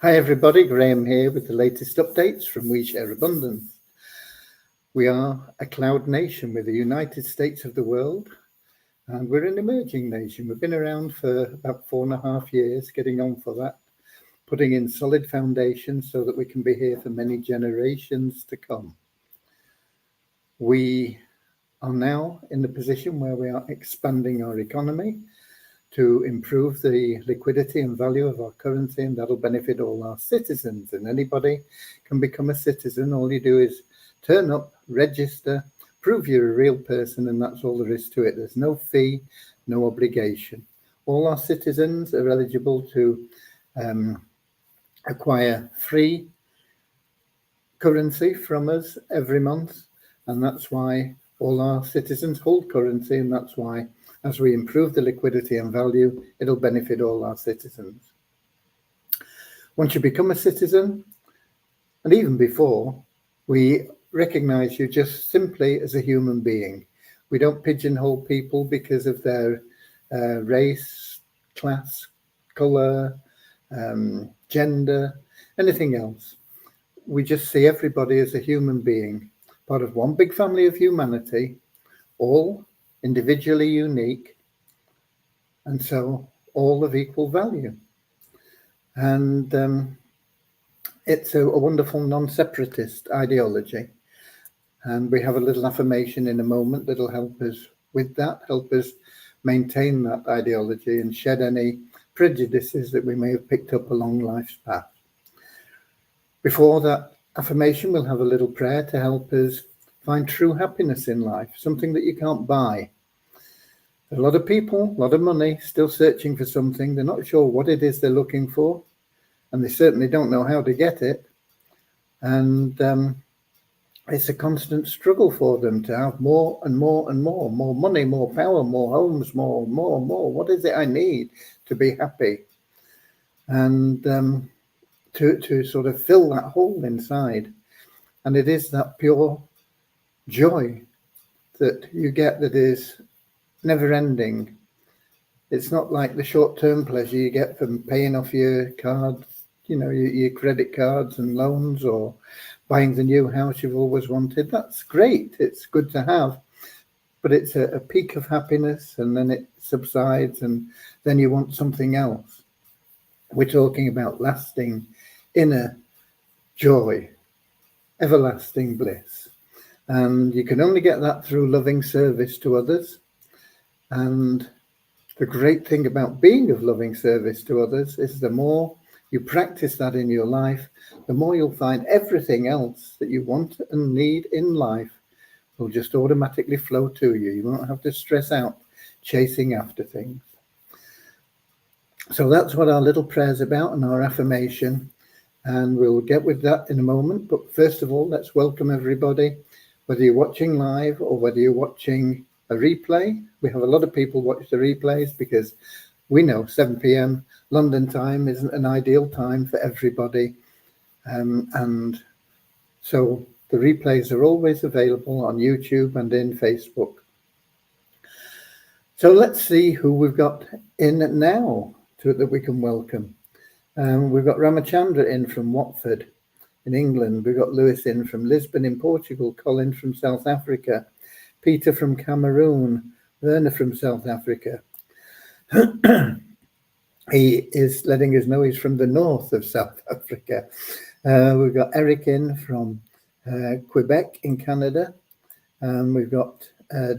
Hi everybody, Graham here with the latest updates from We Share Abundance. We are a cloud nation. We're the United States of the world, and we're an emerging nation. We've been around for about 4.5 years, getting on for that, putting in solid foundations so that we can be here for many generations to come. We are now in the position where we are expanding our economy to improve the liquidity and value of our currency, and that'll benefit all our citizens. And anybody can become a citizen. All you do is turn up, register, prove you're a real person, and that's all there is to it. There's no fee, no obligation. All our citizens are eligible to acquire free currency from us every month, and that's why all our citizens hold currency, and that's why as we improve the liquidity and value, it'll benefit all our citizens. Once you become a citizen, and even before, we recognize you just simply as a human being. We don't pigeonhole people because of their race, class, color, gender, anything else. We just see everybody as a human being, part of one big family of humanity, all individually unique, and so all of equal value. And it's a wonderful non-separatist ideology. And we have a little affirmation in a moment that'll help us with that, help us maintain that ideology and shed any prejudices that we may have picked up along life's path. Before that affirmation, we'll have a little prayer to help us find true happiness in life, something that you can't buy. A lot of people, a lot of money, still searching for something. They're not sure what it is they're looking for, and they certainly don't know how to get it. And it's a constant struggle for them to have more and more and more money, more power, more homes, more. What is it I need to be happy? And to sort of fill that hole inside. And it is that pure joy that you get that is never ending. It's not like the short-term pleasure you get from paying off your cards, your credit cards and loans, or buying the new house you've always wanted. That's great. It's good to have, but it's a peak of happiness, and then it subsides, and then you want something else. We're talking about lasting inner joy, everlasting bliss. And you can only get that through loving service to others. And the great thing about being of loving service to others is the more you practice that in your life, the more you'll find everything else that you want and need in life will just automatically flow to you. You won't have to stress out chasing after things. So that's what our little prayer's about and our affirmation. And we'll get with that in a moment. But first of all, let's welcome everybody, whether you're watching live or whether you're watching a replay. We have a lot of people watch the replays because we know 7 p.m. London time isn't an ideal time for everybody. And so the replays are always available on YouTube and in Facebook. So let's see who we've got in now that we can welcome. We've got Ramachandra in from Watford in England. We've got Lewis in from Lisbon in Portugal, Colin from South Africa, Peter from Cameroon, Werner from South Africa. He is letting us know he's from the north of South Africa. We've got Eric in from Quebec in Canada. We've got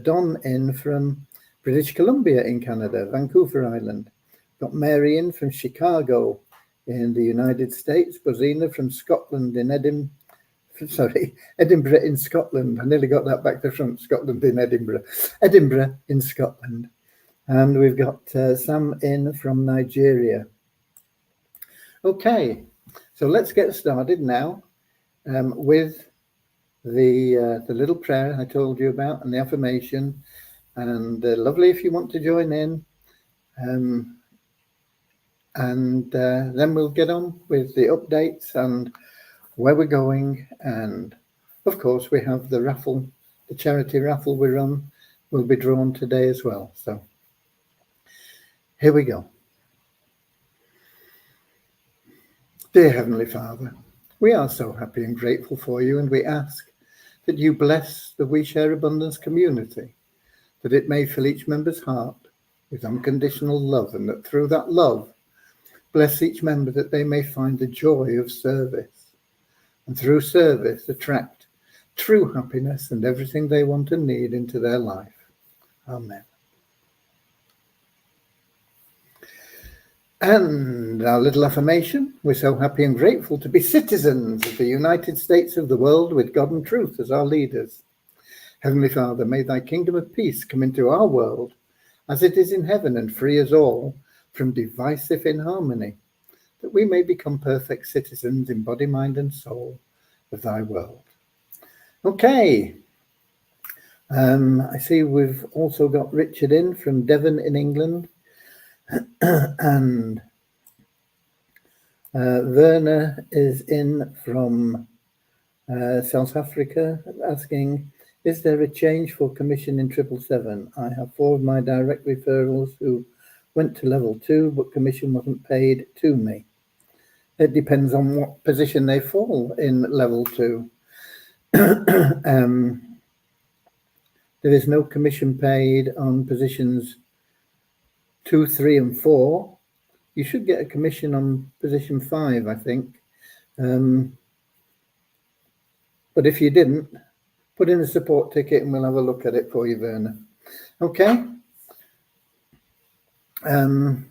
Don in from British Columbia in Canada, Vancouver Island. We've got Mary in from Chicago in the United States. Bozina from Scotland in Edinburgh in Scotland. I nearly got that back to front. Scotland in Edinburgh. Edinburgh in Scotland. And we've got Sam in from Nigeria. Okay, so let's get started now with the little prayer I told you about and the affirmation. And lovely if you want to join in. And then we'll get on with the updates and where we're going. And of course, we have the raffle, the charity raffle we run will be drawn today as well. So here we go. Dear Heavenly Father, we are so happy and grateful for you, and we ask that you bless the We Share Abundance community, that it may fill each member's heart with unconditional love, and that through that love, bless each member that they may find the joy of service, and through service attract true happiness and everything they want and need into their life. Amen. And our little affirmation: we're so happy and grateful to be citizens of the United States of the world with God and truth as our leaders. Heavenly Father, may thy kingdom of peace come into our world as it is in heaven, and free us all from divisive inharmony, that we may become perfect citizens in body, mind and soul of thy world. Okay. I see we've also got Richard in from Devon in England. And Werner is in from South Africa, asking, is there a change for commission in 777? I have 4 of my direct referrals who went to level 2, but commission wasn't paid to me. It depends on what position they fall in level 2. There is no commission paid on positions 2, 3 and 4. You should get a commission on position 5, I think. But if you didn't, put in a support ticket and we'll have a look at it for you, Werner. Okay. As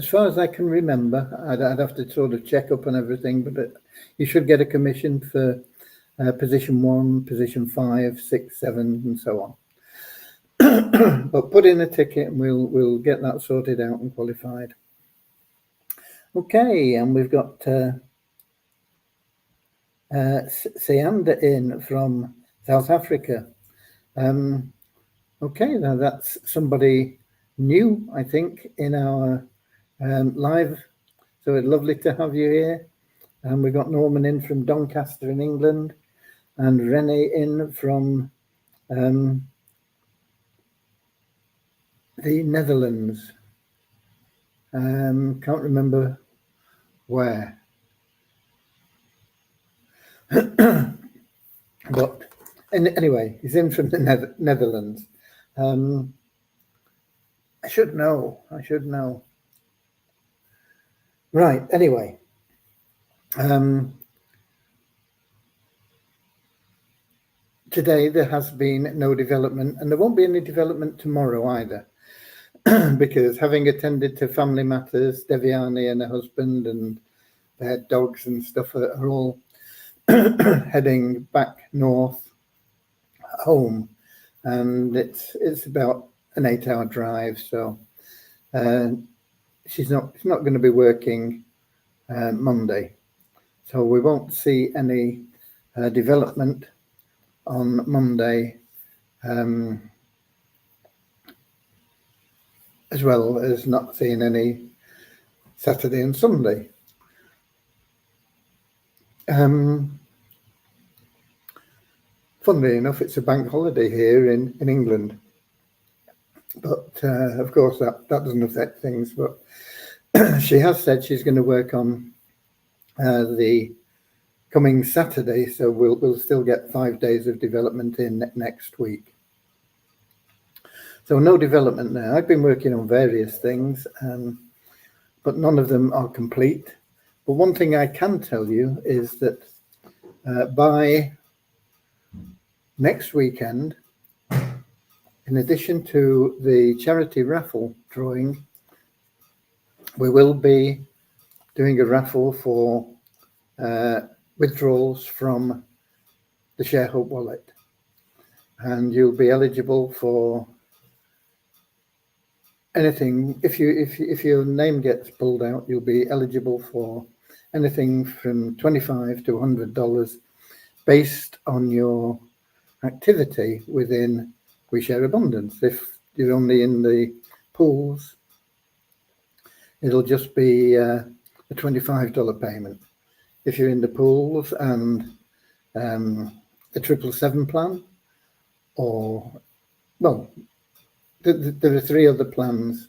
far as I can remember, I'd have to sort of check up on everything, but you should get a commission for position 1, position 5, 6, 7, and so on. But put in a ticket and we'll get that sorted out and qualified. Okay, and we've got Sianda in from South Africa. Okay, now that's somebody new, I think, in our live. So it's lovely to have you here. And we've got Norman in from Doncaster in England, and Renee in from the Netherlands. Can't remember where. But anyway, he's in from the Netherlands. I should know. Right, anyway. Today there has been no development, and there won't be any development tomorrow either. Because having attended to family matters, Deviani and her husband and their dogs and stuff are all heading back north home, and it's about an 8-hour drive, so she's not going to be working Monday, so we won't see any development on Monday, as well as not seeing any Saturday and Sunday. Funnily enough, it's a bank holiday here in England, but of course that doesn't affect things. But she has said she's going to work on the coming Saturday, so we'll still get 5 days of development in next week. So no development there. I've been working on various things, but none of them are complete. But one thing I can tell you is that by next weekend, in addition to the charity raffle drawing, we will be doing a raffle for withdrawals from the ShareHope wallet, and you'll be eligible for anything. If your name gets pulled out, you'll be eligible for anything from $25 to $100 based on your activity within We Share Abundance. If you're only in the pools, it'll just be a $25 payment. If you're in the pools and the 777 plan, or, well, there are 3 other plans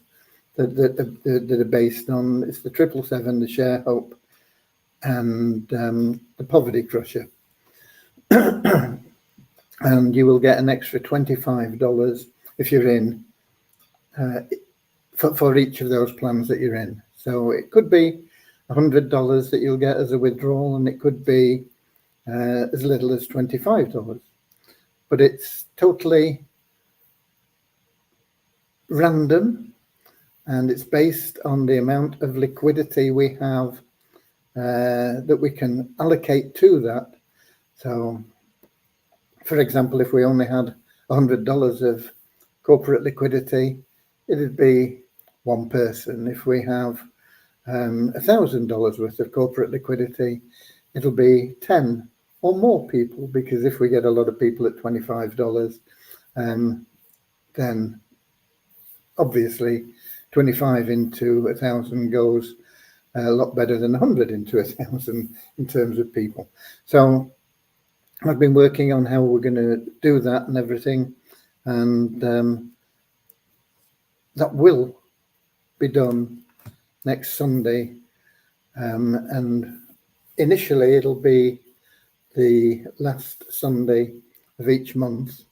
that are based on, it's the 777, the Share Hope, and the Poverty Crusher. And you will get an extra $25 if you're in for each of those plans that you're in. So it could be $100 that you'll get as a withdrawal, and it could be as little as $25. But it's totally random, and it's based on the amount of liquidity we have that we can allocate to that. So, for example, if we only had $100 of corporate liquidity, it'd be one person. If we have $1,000 worth of corporate liquidity, it'll be 10 or more people, because if we get a lot of people at $25, then obviously 25 into 1,000 goes a lot better than 100 into 1,000 in terms of people. So I've been working on how we're going to do that and everything, and that will be done next Sunday, and initially it'll be the last Sunday of each month,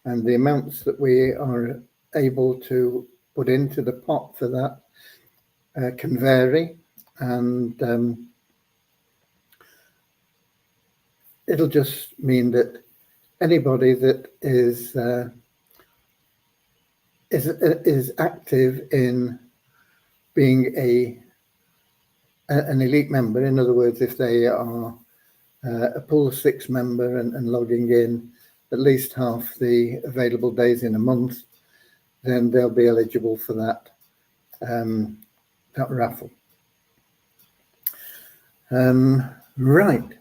and the amounts that we are able to put into the pot for that can vary, and it'll just mean that anybody that is active in being an elite member, in other words, if they are a pool 6 member and logging in at least half the available days in a month, then they'll be eligible for that raffle. Right,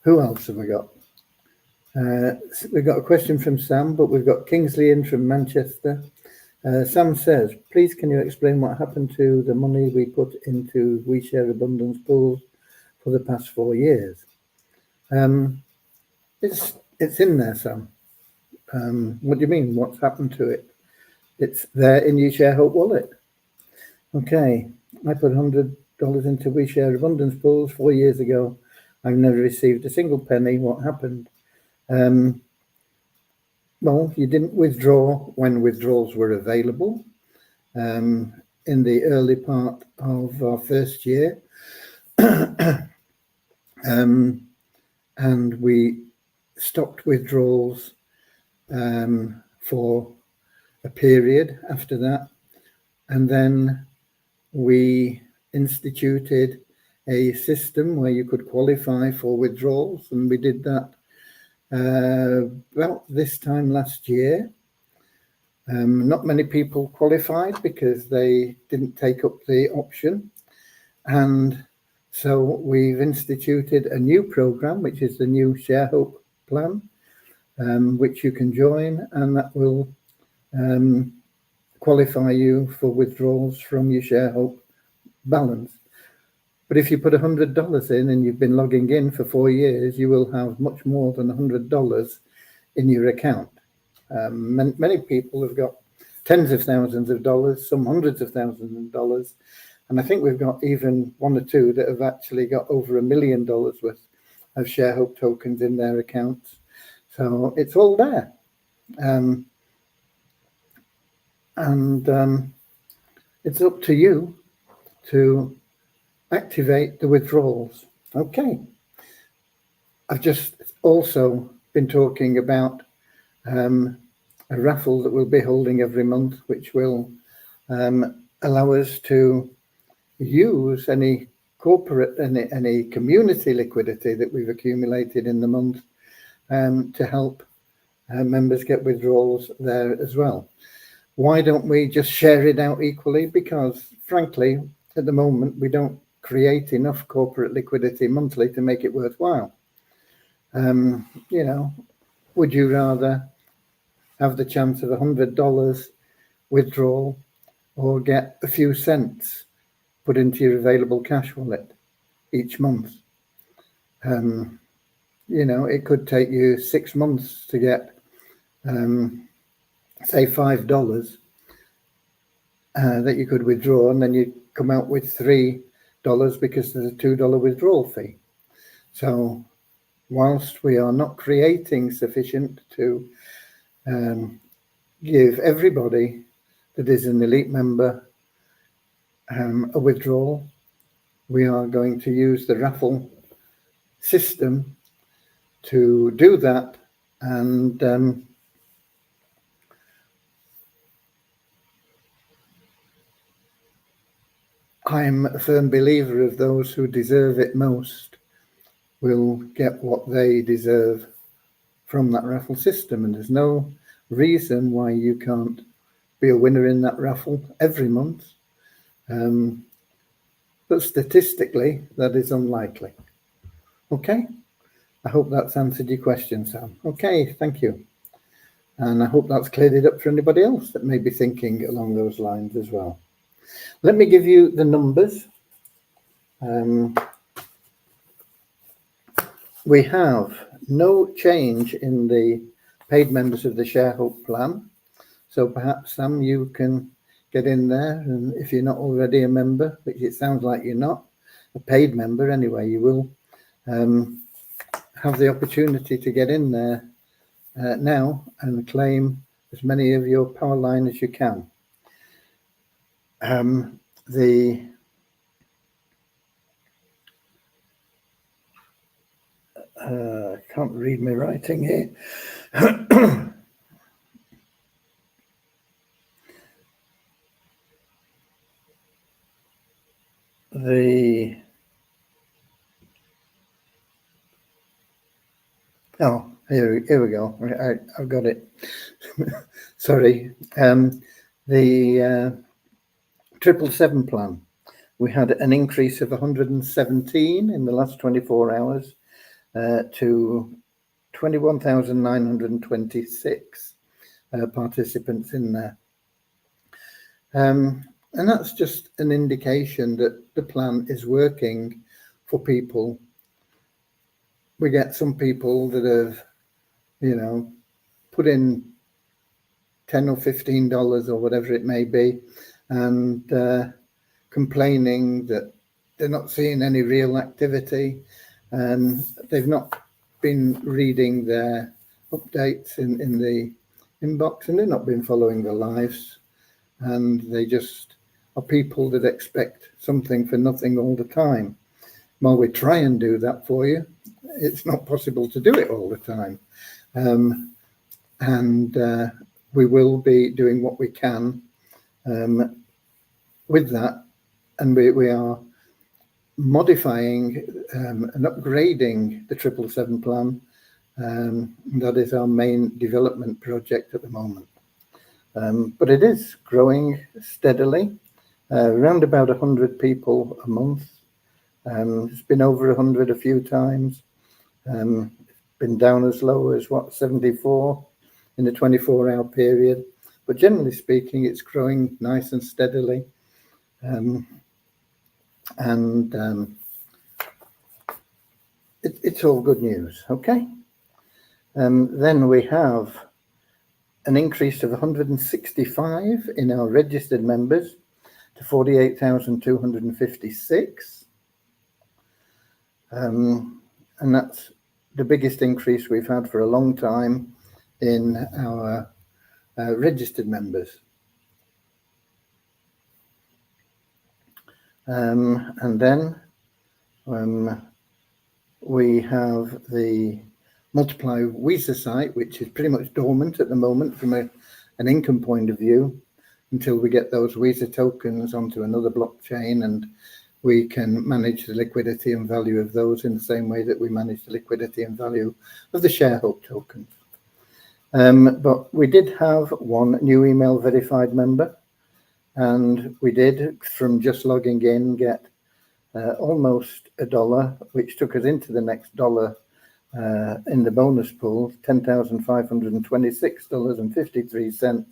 who else have we got? We've got a question from Sam, but we've got Kingsley in from Manchester. Sam says, please can you explain what happened to the money we put into We Share Abundance pools for the past 4 years? It's in there, Sam. What do you mean, what's happened to it? It's there in your Share Hope wallet. Okay, I put $100 into We Share Abundance pools 4 years ago. I've never received a single penny. What happened? Well, you didn't withdraw when withdrawals were available in the early part of our first year. And we stopped withdrawals for a period after that. And then we instituted a system where you could qualify for withdrawals, and we did that about this time last year. Not many people qualified because they didn't take up the option, and so we've instituted a new program, which is the new Share Hope plan, which you can join, and that will qualify you for withdrawals from your Share Hope balance. But if you put $100 in and you've been logging in for 4 years, you will have much more than $100 in your account. Many people have got tens of thousands of dollars, some hundreds of thousands of dollars, and I think we've got even 1 or 2 that have actually got over $1 million worth of Share Hope tokens in their accounts. So it's all there. It's up to you to activate the withdrawals. Okay. I've just also been talking about a raffle that we'll be holding every month, which will allow us to use any corporate, any community liquidity that we've accumulated in the month to help members get withdrawals there as well. Why don't we just share it out equally? Because frankly, at the moment, we don't create enough corporate liquidity monthly to make it worthwhile. Would you rather have the chance of $100 withdrawal or get a few cents put into your available cash wallet each month? It could take you 6 months to get, say, $5, that you could withdraw, and then you come out with $3 because there's a $2 withdrawal fee. So whilst we are not creating sufficient to give everybody that is an elite member a withdrawal, we are going to use the Raffle system to do that. And I'm a firm believer of those who deserve it most will get what they deserve from that raffle system. And there's no reason why you can't be a winner in that raffle every month. But statistically, that is unlikely. Okay, I hope that's answered your question, Sam. Okay, thank you. And I hope that's cleared it up for anybody else that may be thinking along those lines as well. Let me give you the numbers. We have no change in the paid members of the Share Hope plan. So perhaps, Sam, you can get in there, and if you're not already a member, which it sounds like you're not, a paid member anyway, you will have the opportunity to get in there now and claim as many of your power line as you can. I can't read my writing here. Here we go. I've got it. Sorry. The 777 plan, we had an increase of 117 in the last 24 hours to 21,926 participants in there. And that's just an indication that the plan is working for people. We get some people that have, put in $10 or $15 or whatever it may be, and complaining that they're not seeing any real activity, and they've not been reading their updates in the inbox, and they've not been following their lives, and they just are people that expect something for nothing all the time. While we try and do that for you, it's not possible to do it all the time. We will be doing what we can with that, and we are modifying and upgrading the 777 plan. That is our main development project at the moment. But it is growing steadily, around about 100 people a month. It's been over 100 a few times. It's been down as low as 74 in the 24-hour period. But generally speaking, it's growing nice and steadily. It's all good news, okay? Then we have an increase of 165 in our registered members to 48,256. And that's the biggest increase we've had for a long time in our registered members. And then we have the Multiply Visa site, which is pretty much dormant at the moment from an income point of view, until we get those Visa tokens onto another blockchain, and we can manage the liquidity and value of those in the same way that we manage the liquidity and value of the Share Hope tokens. But we did have one new email verified member, and we did, from just logging in, get almost $1, which took us into the next dollar in the bonus pool, $10,526.53.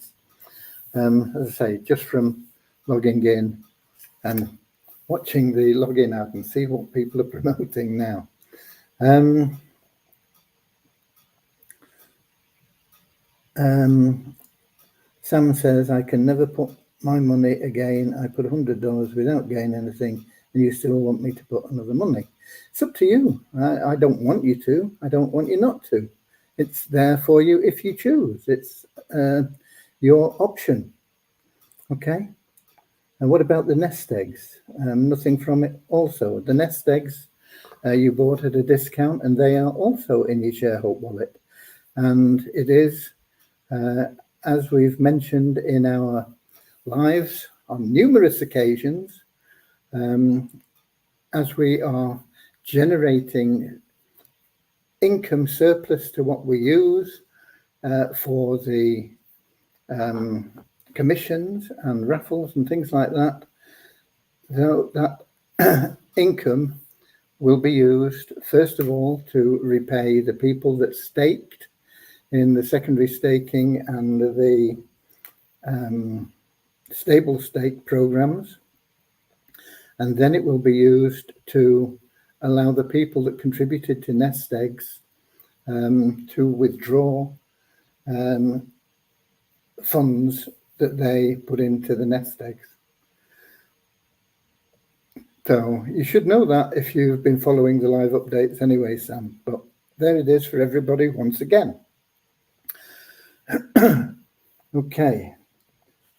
As I say, just from logging in and watching the login ad and see what people are promoting now. Sam says, I can never put my money again. I put $100 without gaining anything, and you still want me to put another money. It's up to you. I don't want you to. I don't want you not to. It's there for you if you choose. It's your option. Okay. And what about the nest eggs? Nothing from it also. The nest eggs you bought at a discount, and they are also in your ShareHope wallet. And it is, as we've mentioned in our lives on numerous occasions, as we are generating income surplus to what we use for the commissions and raffles and things like that, that income will be used, first of all, to repay the people that staked in the secondary staking and the stable stake programs. And then it will be used to allow the people that contributed to nest eggs to withdraw funds that they put into the nest eggs. So you should know that if you've been following the live updates anyway, Sam. But there it is for everybody once again. Okay.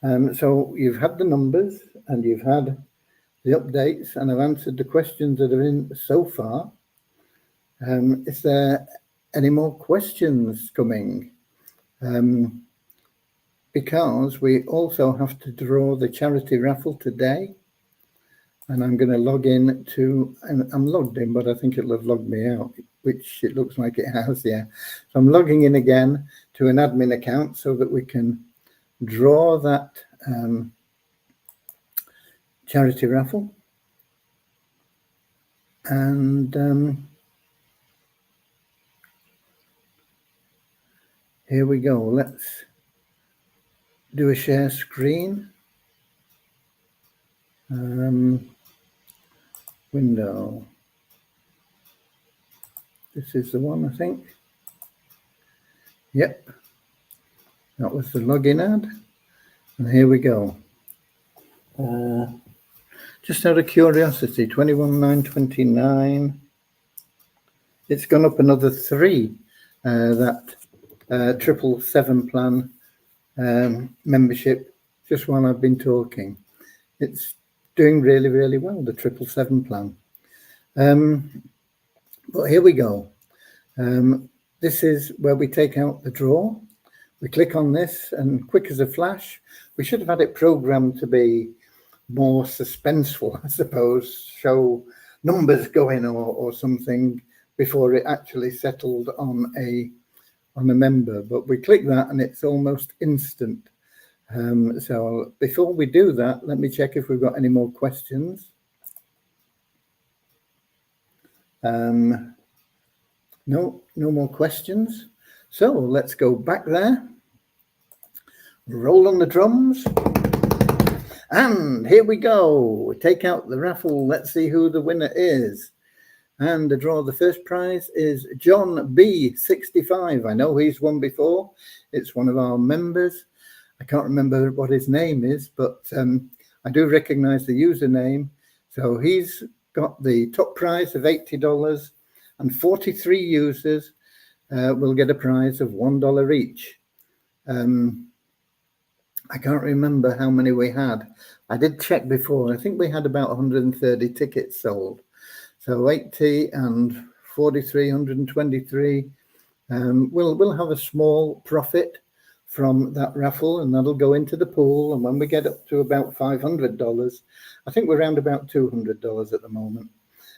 So you've had the numbers and you've had the updates, and I've answered the questions that are in so far. Is there any more questions coming? Because we also have to draw the charity raffle today. And I'm going to log in to, I'm logged in, but I think it'll have logged me out, which it looks like it has, yeah. So I'm logging in again to an admin account so that we can draw that charity raffle. And here we go. Let's do a share screen. Window. This is the one, I think. Yep. That was the login ad. And here we go. Just out of curiosity, 21,929. It's gone up another 3. That 777 plan membership, just while I've been talking. It's doing really, really well, the 777 plan. But here we go. This is where we take out the draw. We click on this, and quick as a flash, we should have had it programmed to be more suspenseful, I suppose, show numbers going or something before it actually settled on a member. But we click that and it's almost instant. So before we do that, let me check if we've got any more questions. No more questions. So let's go back there. Roll on the drums. And here we go. Take out the raffle. Let's see who the winner is. And the draw, the first prize is John B65. I know he's won before. It's one of our members. I can't remember what his name is, but I do recognize the username. So he's got the top prize of $80, and 43 users will get a prize of $1 each. I can't remember how many we had. I did check before. I think we had about 130 tickets sold. So 80 and 43, 123. We'll have a small profit from that raffle, and that'll go into the pool. And when we get up to about $500, I think we're around about $200 at the moment.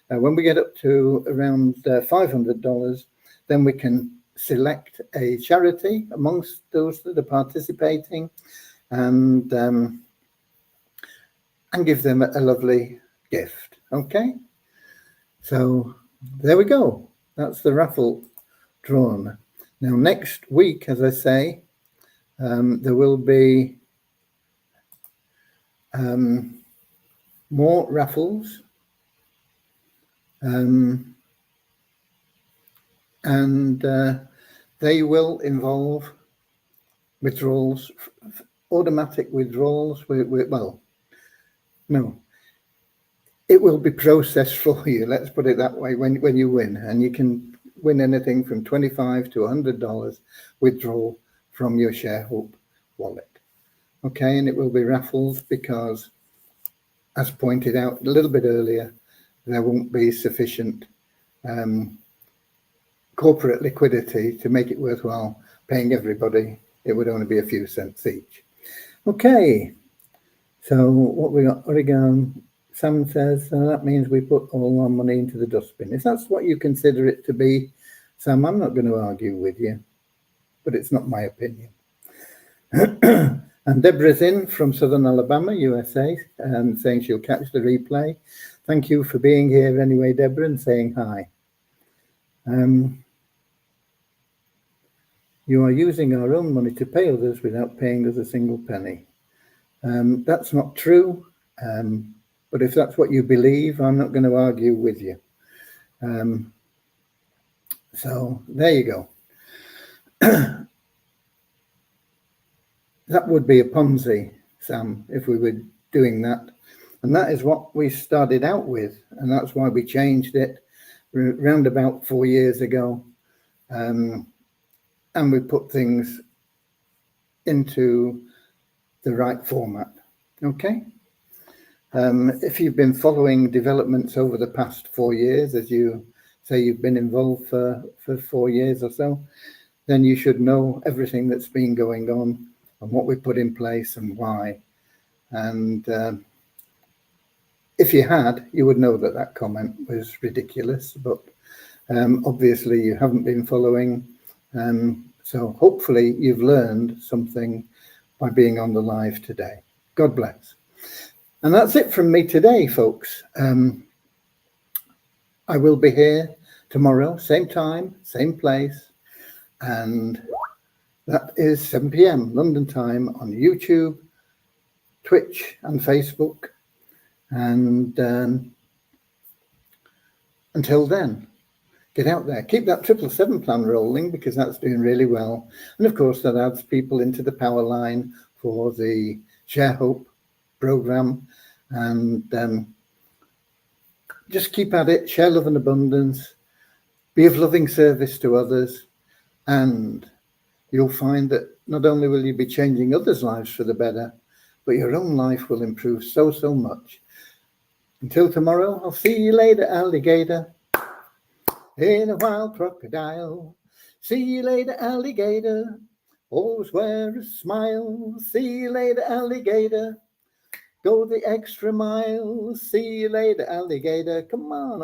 When we get up to around $500, then we can select a charity amongst those that are participating, and give them a lovely gift. Okay, so there we go. That's the raffle drawn. Now next week, as I say, there will be more raffles, and they will involve withdrawals automatic withdrawals. Well, no, it will be processed for you. Let's put it that way. When you win, and you can win anything from $25 to $100 withdrawal from your ShareHope wallet. Okay, and it will be raffled because, as pointed out a little bit earlier, there won't be sufficient corporate liquidity to make it worthwhile paying everybody. It would only be a few cents each. Okay, so what we got? Oregon. Sam says, that means we put all our money into the dustbin. If that's what you consider it to be, Sam, I'm not going to argue with you, but it's not my opinion. And Deborah's in from Southern Alabama, USA, saying she'll catch the replay. Thank you for being here anyway, Deborah, and saying hi. You are using our own money to pay others without paying us a single penny. That's not true. But if that's what you believe, I'm not going to argue with you. So there you go. That would be a Ponzi, Sam, if we were doing that. And that is what we started out with. And that's why we changed it around about 4 years ago. And we put things into the right format. Okay. If you've been following developments over the past 4 years, as you say you've been involved for 4 years or so, then you should know everything that's been going on and what we put in place and why. And if you had, you would know that that comment was ridiculous, but obviously you haven't been following. So hopefully you've learned something by being on the live today. God bless. And that's it from me today, folks. I will be here tomorrow, same time, same place. And that is 7 p.m. London time on YouTube, Twitch and Facebook. And until then, get out there. Keep that 777 plan rolling because that's doing really well. And of course, that adds people into the power line for the ShareHope program. And just keep at it, share love and abundance, be of loving service to others, and you'll find that not only will you be changing others' lives for the better, but your own life will improve so much. Until tomorrow, I'll see you later, alligator. In a wild crocodile. See you later, alligator. Always wear a smile. See you later, alligator. Go the extra mile. See you later, alligator. Come on.